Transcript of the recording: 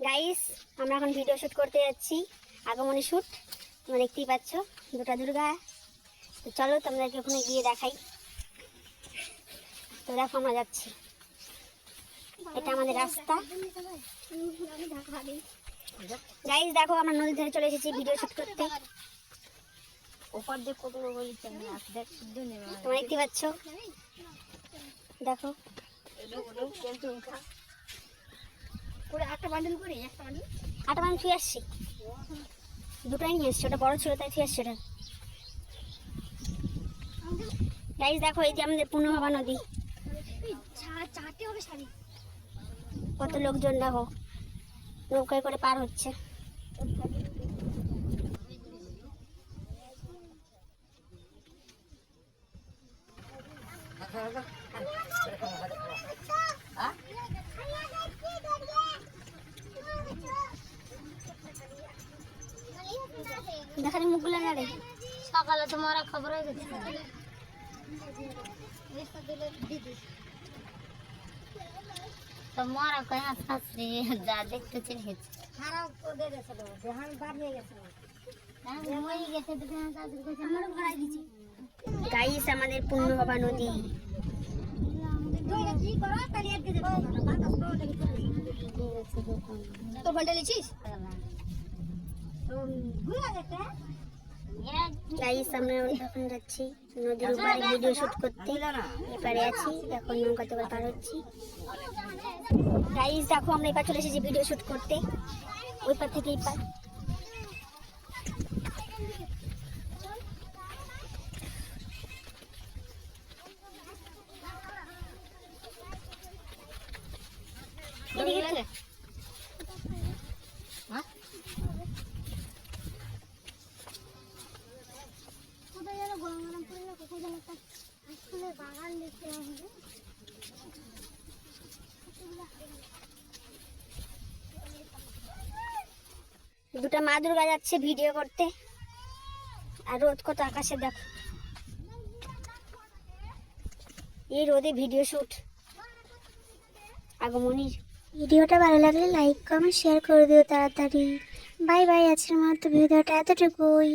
Guys, আমরা এখন video shoot করতে যাচ্ছি, আগমনী শুট। তোমরা দেখতেই পাচ্ছ দুটা দুর্গা। তো চলো তোমাদেরকে ওখানে গিয়ে দেখাই। তো দেখো আমরা যাচ্ছি, এটা আমাদের রাস্তা। গাইস দেখো, আমরা নদীর ধারে চলে এসেছি ভিডিও শুট করতে। তোমরা দেখতে পাচ্ছ, দেখো আটা বান্ডেল ফিরে আসছি, দুটাই নিয়ে এসছি। ওটা বড় ছিল তাই ফিরে আসছি ওটা। গাইস দেখো, এই যে আমাদের পূর্ণভাবা নদী। কত লোকজন দেখো নৌকায় করে পার হচ্ছে। দেখানি মুখগুলো না রে, সকালে তোমার খবর হয়ে গেছে তোমারা কয়া শাস্ত্রী যা দেখতে চিনেছে খারাপ করে গেছিল, দেহান বার হয়ে গেছিল। গাইস আমাদের পূর্ণভাবা নদী। তো বলতে লিখিস গাইস, আমরা এখন যাচ্ছি নদীর উপরে ভিডিও শুট করতে। এপারে আছি, এখন নৌকাতে করে পার হচ্ছি। গাইস দেখো, আমরা এবার চলে এসেছি ভিডিও শুট করতে, ওই পার থেকে এই পার। দুটা মা দুর্গা যাচ্ছে ভিডিও করতে, আর রোদ কত আকাশে দেখো। এই রোদে ভিডিও শুট আগমনীর। ভিডিওটা ভালো লাগলে লাইক কমেন্ট শেয়ার করে দিও তাড়াতাড়ি। বাই বাই, আজকের মতো ভিডিওটা এতটুকুই।